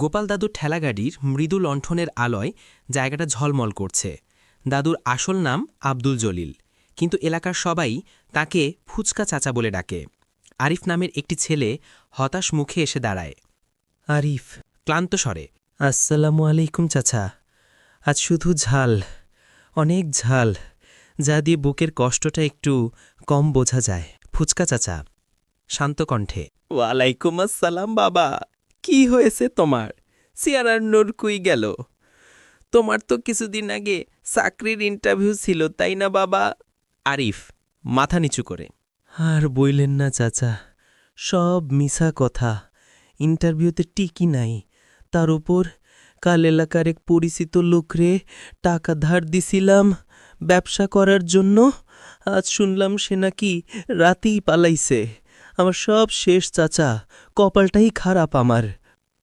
গোপাল দাদুর ঠেলাগাড়ির মৃদু লণ্ঠনের আলোয় জায়গাটা ঝলমল করছে। দাদুর আসল নাম আব্দুল জলিল, কিন্তু এলাকার সবাই তাকে ফুচকা চাচা বলে ডাকে। আরিফ নামের একটি ছেলে হতাশ মুখে এসে দাঁড়ায়। আরিফ ক্লান্ত স্বরে, আসসালামু আলাইকুম চাচা। আজ শুধু ঝাল, অনেক ঝাল, যা দিয়ে বুকের কষ্টটা একটু কম বোঝা যায়। ফুচকা চাচা শান্ত কণ্ঠে, ওয়ালাইকুম আসসালাম বাবা। কি হয়েছে তোমার? সিয়ারার নূর কুই গেল? তোমার তো কিছুদিন আগে চাকরির ইন্টারভিউ ছিল, তাই না বাবা? আরিফ মাথা নিচু করে, আর বইলেন না চাচা, সব মিছা কথা। ইন্টারভিউতে টিকি নাই, তার উপর কাল এলাকার এক পরিচিত লোকরে টাকা ধার দিছিলাম ব্যবসা করার জন্য। আজ শুনলাম সে নাকি রাতেই পালাইছে। আমার সব শেষ চাচা, কপালটাই খারাপ আমার।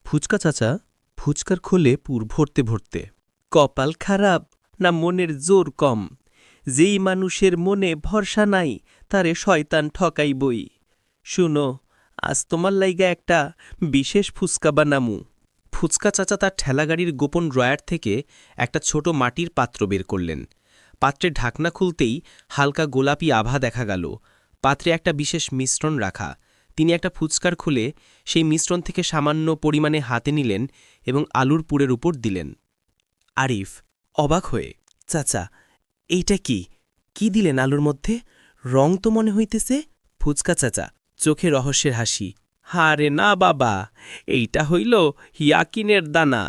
ফুচকা চাচা ফুচকার খোলে পুর ভরতে ভরতে, কপাল খারাপ না মনের জোর কম? যেই মানুষের মনে ভরসা নাই তারে শয়তান ঠকাইবই। শুনো, আজ তোমার লাইগা একটা বিশেষ ফুচকা বানামু। ফুচকা চাচা তার ঠেলাগাড়ির গোপন ড্রয়ার থেকে একটা ছোট মাটির পাত্র বের করলেন। পাত্রের ঢাকনা খুলতেই হালকা গোলাপি আভা দেখা গেল। পাত্রে একটা বিশেষ মিশ্রণ রাখা। তিনি একটা ফুচকার খুলে সেই মিশ্রণ থেকে সামান্য পরিমাণে হাতে নিলেন এবং আলুর পুরের উপর দিলেন। আরিফ অবাক হয়ে, চাচা এইটা কি? কি দিলেন আলুর মধ্যে? রং তো মনে হইতেছে। ফুচকা চাচা চোখে রহস্যের হাসি, হারে না বাবা, এইটা হইল ইয়াকিনের দানা।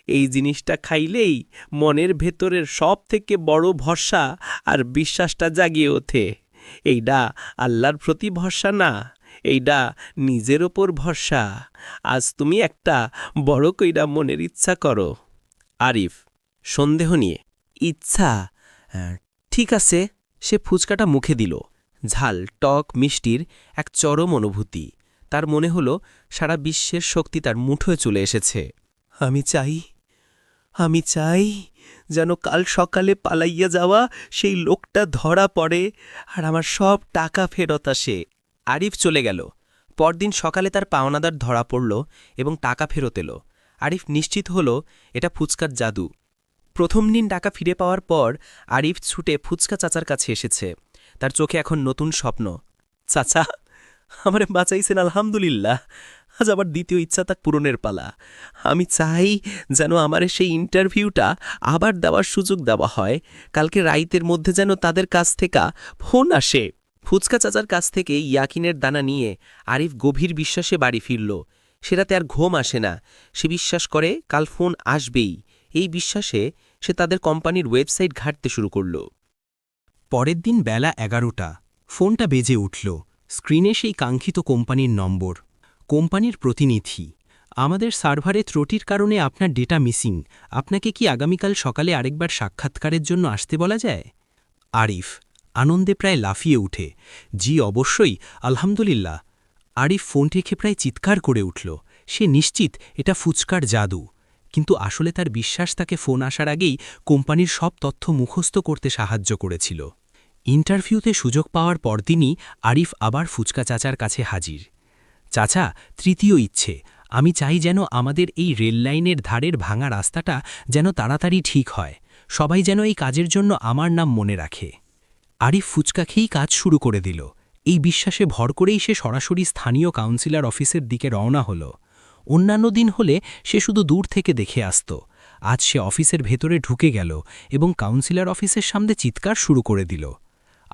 এই জিনিসটা খাইলেই মনের ভেতরের সব থেকে বড় ভরসা আর বিশ্বাসটা জাগিয়ে ওঠে। এইডা আল্লাহর প্রতি ভরসা না, এইডা নিজের ওপর ভরসা। আজ তুমি একটা বড় কইরা মনের ইচ্ছা করো। আরিফ সন্দেহ নিয়ে, ইচ্ছা? ঠিক আছে। সে ফুচকাটা মুখে দিল। ঝাল টক মিষ্টির এক চরম অনুভূতি। তার মনে হল সারা বিশ্বের শক্তি তার মুঠোয় চলে এসেছে। আমি চাই যেন কাল সকালে পালাইয়া যাওয়া সেই লোকটা ধরা পড়ে আর আমার সব টাকা ফেরত আসে। আরিফ চলে গেল। পরদিন সকালে তার পাওনাদার ধরা পড়ল এবং টাকা ফেরত এলো। আরিফ নিশ্চিত হল এটা ফুচকার জাদু। প্রথম দিন টাকা ফিরে পাওয়ার পর আরিফ ছুটে ফুচকা চাচার কাছে এসেছে। তার চোখে এখন নতুন স্বপ্ন। চাচা, আমারে বাঁচাইছেন আলহামদুলিল্লাহ। আজ আবার দ্বিতীয় ইচ্ছা তাক পূরণের পালা। আমি চাই যেন আমারে সেই ইন্টারভিউটা আবার দেওয়ার সুযোগ দেওয়া হয়। কালকে রাইতের মধ্যে যেন তাদের কাছ থেকে ফোন আসে। ফুচকা চাচার কাছ থেকে ইয়াকিনের দানা নিয়ে আরিফ গভীর বিশ্বাসে বাড়ি ফিরল। সে রাতে আর ঘুম আসে না। সে বিশ্বাস করে কাল ফোন আসবেই। এই বিশ্বাসে সে তাদের কোম্পানির ওয়েবসাইট ঘাঁটতে শুরু করল। পরের দিন বেলা ১১টা। ফোনটা বেজে উঠল। স্ক্রিনে সেই কাঙ্ক্ষিত কোম্পানির নম্বর। কোম্পানির প্রতিনিধি, আমাদের সার্ভারে ত্রুটির কারণে আপনার ডেটা মিসিং। আপনাকে কি আগামীকাল সকালে আরেকবার সাক্ষাৎকারের জন্য আসতে বলা যায়? আরিফ আনন্দে প্রায় লাফিয়ে উঠে, জি অবশ্যই, আলহামদুলিল্লাহ। আরিফ ফোন রেখে প্রায় চিৎকার করে উঠল। সে নিশ্চিত এটা ফুচকার জাদু। কিন্তু আসলে তার বিশ্বাস তাকে ফোন আসার আগেই কোম্পানির সব তথ্য মুখস্থ করতে সাহায্য করেছিল। ইন্টারভিউতে সুযোগ পাওয়ার পরদিনই আরিফ আবার ফুচকা চাচার কাছে হাজির। চাচা, তৃতীয় ইচ্ছে, আমি চাই যেন আমাদের এই রেললাইনের ধারের ভাঙা রাস্তাটা যেন তাড়াতাড়ি ঠিক হয়। সবাই যেন এই কাজের জন্য আমার নাম মনে রাখে। আরিফ ফুচকা খেয়েই কাজ শুরু করে দিল। এই বিশ্বাসে ভর করেই সে সরাসরি স্থানীয় কাউন্সিলর অফিসের দিকে রওনা হল। অন্যান্য দিন হলে সে শুধু দূর থেকে দেখে আসত। আজ সে অফিসের ভেতরে ঢুকে গেল এবং কাউন্সিলর অফিসের সামনে চিৎকার শুরু করে দিল।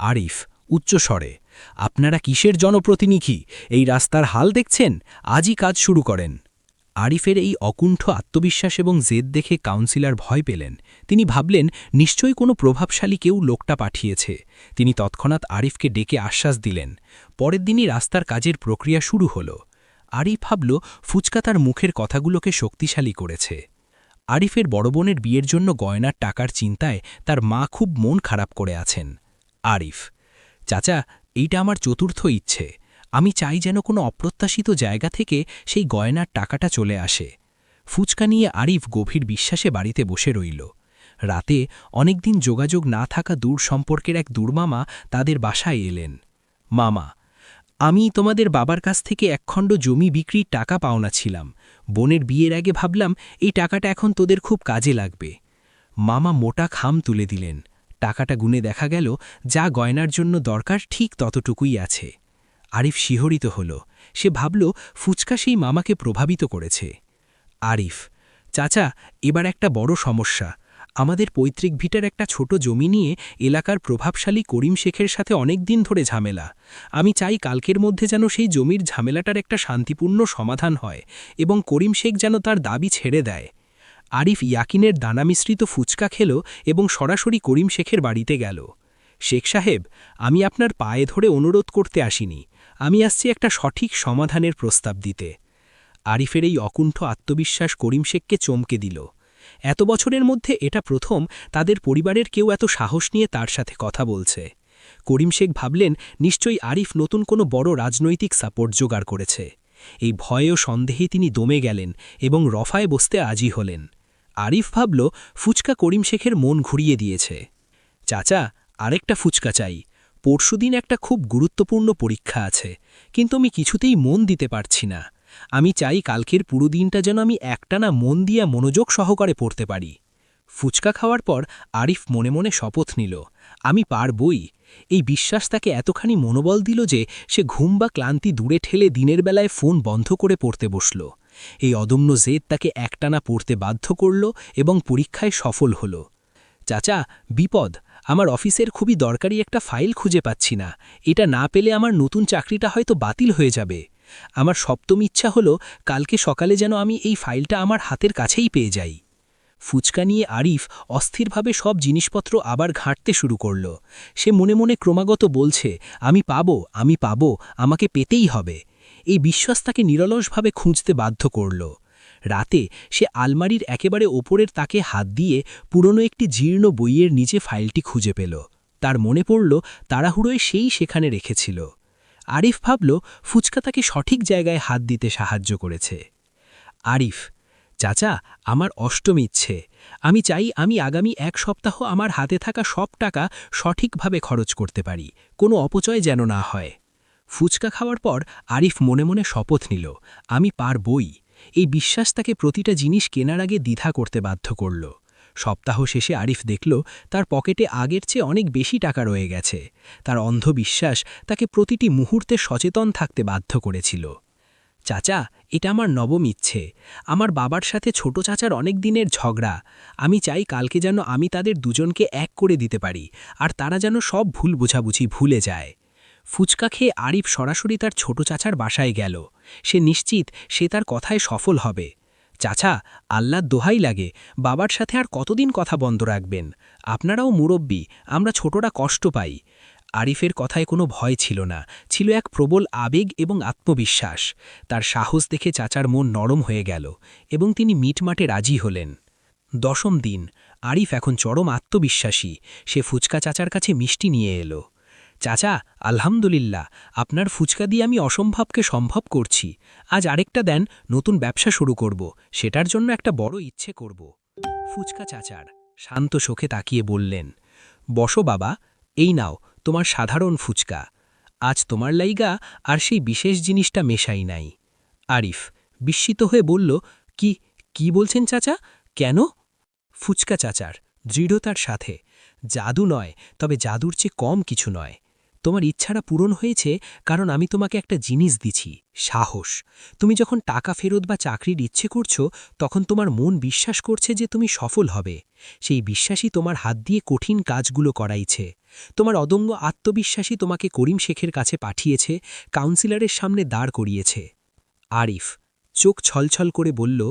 আরিফ উচ্চস্বরে, আপনারা কিসের জনপ্রতিনিধি? এই রাস্তার হাল দেখছেন? আজই কাজ শুরু করেন। আরিফের এই অকুণ্ঠ আত্মবিশ্বাস এবং জেদ দেখে কাউন্সিলর ভয় পেলেন। তিনি ভাবলেন নিশ্চয়ই কোনো প্রভাবশালী কেউ লোকটা পাঠিয়েছে। তিনি তৎক্ষণাৎ আরিফকে ডেকে আশ্বাস দিলেন। পরের দিনই রাস্তার কাজের প্রক্রিয়া শুরু হল। আরিফ ভাবল ফুচকা তার মুখের কথাগুলোকে শক্তিশালী করেছে। আরিফের বড় বোনের বিয়ের জন্য গয়নার টাকার চিন্তায় তার মা খুব মন খারাপ করে আছেন। আরিফ, চাচা, এইটা আমার চতুর্থ ইচ্ছে। আমি চাই যেন কোনো অপ্রত্যাশিত জায়গা থেকে সেই গয়নার টাকাটা চলে আসে। ফুচকা নিয়ে আরিফ গভীর বিশ্বাসে বাড়িতে বসে রইল। রাতে অনেকদিন যোগাযোগ না থাকা দূর সম্পর্কের এক দূরমামা তাদের বাসায় এলেন। মামা, আমি তোমাদের বাবার কাছ থেকে একখণ্ড জমি বিক্রির টাকা পাওনা ছিলাম। বোনের বিয়ের আগে ভাবলাম এই টাকাটা এখন তোদের খুব কাজে লাগবে। মামা মোটা খাম তুলে দিলেন। টাকাটা গুনে দেখা গেল যা গয়নার জন্য দরকার ঠিক ততটুকুই আছে। আরিফ শিহরিত হল। সে ভাবল ফুচকা সেই মামাকে প্রভাবিত করেছে। আরিফ: চাচা, এবার একটা বড় সমস্যা। আমাদের পৈতৃক ভিটার একটা ছোট জমি নিয়ে এলাকার প্রভাবশালী করিম শেখের সাথে অনেক দিন ধরে ঝামেলা। আমি চাই কালকের মধ্যে যেন সেই জমির ঝামেলাটার একটা শান্তিপূর্ণ সমাধান হয় এবং করিম শেখ যেন তার দাবি ছেড়ে দেয়। আরিফ ইয়াকিনের দানা মিশ্রিত ফুচকা খেল এবং সরাসরি করিম শেখের বাড়িতে গেল। শেখ সাহেব, আমি আপনার পায়ে ধরে অনুরোধ করতে আসিনি। আমি আসছি একটা সঠিক সমাধানের প্রস্তাব দিতে। আরিফের এই অকুণ্ঠ আত্মবিশ্বাস করিম শেখকে চমকে দিল। এত বছরের মধ্যে এটা প্রথম তাদের পরিবারের কেউ এত সাহস নিয়ে তার সাথে কথা বলছে। করিম শেখ ভাবলেন নিশ্চয়ই আরিফ নতুন কোনো বড় রাজনৈতিক সাপোর্ট জোগাড় করেছে। এই ভয় ও সন্দেহে তিনি দমে গেলেন এবং রফায় বসতে আজই হলেন। আরিফ ভাবল ফুচকা করিম শেখের মন ঘুরিয়ে দিয়েছে। চাচা, আরেকটা ফুচকা চাই। পরশুদিন একটা খুব গুরুত্বপূর্ণ পরীক্ষা আছে, কিন্তু আমি কিছুতেই মন দিতে পারছি না। আমি চাই কালকের পুরো দিনটা যেন আমি একটানা মন দিয়া মনোযোগ সহকারে পড়তে পারি। ফুচকা খাওয়ার পর আরিফ মনে মনে শপথ নিল, আমি পারবই। এই বিশ্বাস তাকে এতখানি মনোবল দিল যে সে ঘুম বা ক্লান্তি দূরে ঠেলে দিনের বেলায় ফোন বন্ধ করে পড়তে বসল। এই অদম্য জেদ তাকে একটানা পড়তে বাধ্য করল এবং পরীক্ষায় সফল হল। চাচা, বিপদ। আমার অফিসের খুবই দরকারি একটা ফাইল খুঁজে পাচ্ছি না। এটা না পেলে আমার নতুন চাকরিটা হয়তো বাতিল হয়ে যাবে। আমার সপ্তম ইচ্ছা হল কালকে সকালে যেন আমি এই ফাইলটা আমার হাতের কাছেই পেয়ে যাই। ফুচকা নিয়ে আরিফ অস্থিরভাবে সব জিনিসপত্র আবার ঘাঁটতে শুরু করল। সে মনে মনে ক্রমাগত বলছে, আমি পাবো, আমাকে পেতেই হবে। এই বিশ্বাস তাকে নিরলসভাবে খুঁজতে বাধ্য করল। রাতে সে আলমারির একেবারে ওপরের তাকে হাত দিয়ে পুরনো একটি জীর্ণ বইয়ের নিচে ফাইলটি খুঁজে পেল। তার মনে পড়ল তাড়াহুড়োয় সেই সেখানে রেখেছিল। আরিফ ভাবল ফুচকা তাকে সঠিক জায়গায় হাত দিতে সাহায্য করেছে। আরিফ: চাচা, আমার অষ্টম ইচ্ছে। আমি চাই আমি আগামী 1 সপ্তাহ আমার হাতে থাকা সব টাকা সঠিকভাবে খরচ করতে পারি, কোনো অপচয় যেন না হয়। ফুচকা খাওয়ার পর আরিফ মনে মনে শপথ নিল, আমি পারবই। এই বিশ্বাস তাকে প্রতিটা জিনিস কেনার আগে দ্বিধা করতে বাধ্য করল। সপ্তাহ শেষে আরিফ দেখল তার পকেটে আগের চেয়ে অনেক বেশি টাকা রয়ে গেছে। তার অন্ধ বিশ্বাস তাকে প্রতিটি মুহূর্তে সচেতন থাকতে বাধ্য করেছিল। চাচা, এটা আমার নবম ইচ্ছে। আমার বাবার সাথে ছোট চাচার অনেক দিনের ঝগড়া। আমি চাই কালকে যেন আমি তাদের দুজনকে এক করে দিতে পারি, আর তারা যেন সব ভুল বোঝাবুঝি ভুলে যায়। ফুচকা খেয়ে আরিফ সরাসরি তার ছোট চাচার বাসায় গেল। সে নিশ্চিত সে তার কথায় সফল হবে। চাচা, আল্লাহর দোহাই লাগে, বাবার সাথে আর কতদিন কথা বন্ধ রাখবেন? আপনারাও মুরব্বী, আমরা ছোটরা কষ্ট পাই। আরিফের কথায় কোনো ভয় ছিল না, ছিল এক প্রবল আবেগ এবং আত্মবিশ্বাস। তার সাহস দেখে চাচার মন নরম হয়ে গেল এবং তিনি মিটমাটে রাজি হলেন। 10ম দিন। আরিফ এখন চরম আত্মবিশ্বাসী। সে ফুচকা চাচার কাছে মিষ্টি নিয়ে এলো। চাচা, আলহামদুলিল্লাহ, আপনার ফুচকা দিয়ে আমি অসম্ভবকে সম্ভব করছি। আজ আরেকটা দেন, নতুন ব্যবসা শুরু করব, সেটার জন্য একটা বড় ইচ্ছে করব। ফুচকা চাচার শান্ত চোখে তাকিয়ে বললেন, বসো বাবা, এই নাও তোমার সাধারণ ফুচকা। আজ তোমার লাইগা আর সেই বিশেষ জিনিসটা মেশাই নাই। আরিফ বিস্মিত হয়ে বলল, কি বলছেন চাচা, কেন? ফুচকা চাচার দৃঢ়তার সাথে, জাদু নয়, তবে জাদুর চেয়ে কম কিছু নয়। তোমার ইচ্ছাটা পূরণ হয়েছে কারণ আমি তোমাকে একটা জিনিস দিছি, সাহস। তুমি যখন টাকা ফেরত বা চাকরির ইচ্ছে করছো, তখন তোমার মন বিশ্বাস করছে যে তুমি সফল হবে। সেই বিশ্বাসই তোমার হাত দিয়ে কঠিন কাজগুলো করাইছে। তোমার অদম্য আত্মবিশ্বাসী তোমাকে করিম শেখের কাছে পাঠিয়েছে, কাউন্সিলরের সামনে দাঁড় করিয়েছে। আরিফ চোখ ছলছল করে বলল,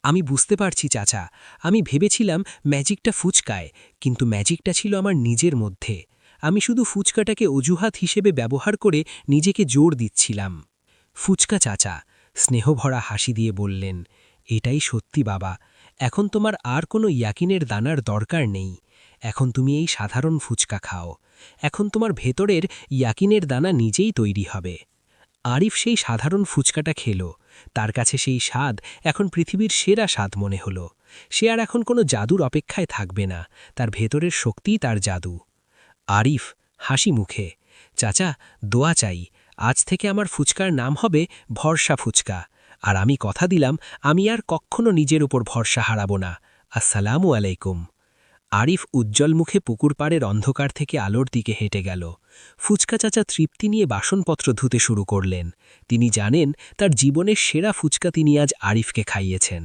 আমি বুঝতে পারছি চাচা, আমি ভেবেছিলাম ম্যাজিকটা ফুচকায়, কিন্তু ম্যাজিকটা ছিল আমার নিজের মধ্যে। আমি শুধু ফুচকাটাকে অজুহাত হিসেবে ব্যবহার করে নিজেকে জোর দিচ্ছিলাম। ফুচকা চাচা স্নেহভরা হাসি দিয়ে বললেন, এটাই সত্যি বাবা, এখন তোমার আর কোনো ইয়াকিনের দানার দরকার নেই। এখন তুমি এই সাধারণ ফুচকা খাও। এখন তোমার ভেতরের ইয়াকিনের দানা নিজেই তৈরি হবে। আরিফ সেই সাধারণ ফুচকাটা খেল। তার কাছে সেই স্বাদ এখন পৃথিবীর সেরা স্বাদ মনে হল। সে আর এখন কোনো জাদুর অপেক্ষায় থাকবে না, তার ভেতরের শক্তিই তার জাদু। আরিফ হাসি মুখে, চাচা, দোয়া চাই, আজ থেকে আমার ফুচকার নাম হবে ভরসা ফুচকা, আর আমি কথা দিলাম আমি আর কখনো নিজের উপর ভরসা হারাবো না। আসসালামু আলাইকুম। আরিফ উজ্জ্বল মুখে পুকুর পাড়ের অন্ধকার থেকে আলোর দিকে হেঁটে গেল। ফুচকা চাচা তৃপ্তি নিয়ে বাসনপত্র ধুতে শুরু করলেন। তিনি জানেন তার জীবনের সেরা ফুচকা তিনি আজ আরিফকে খাইয়েছেন।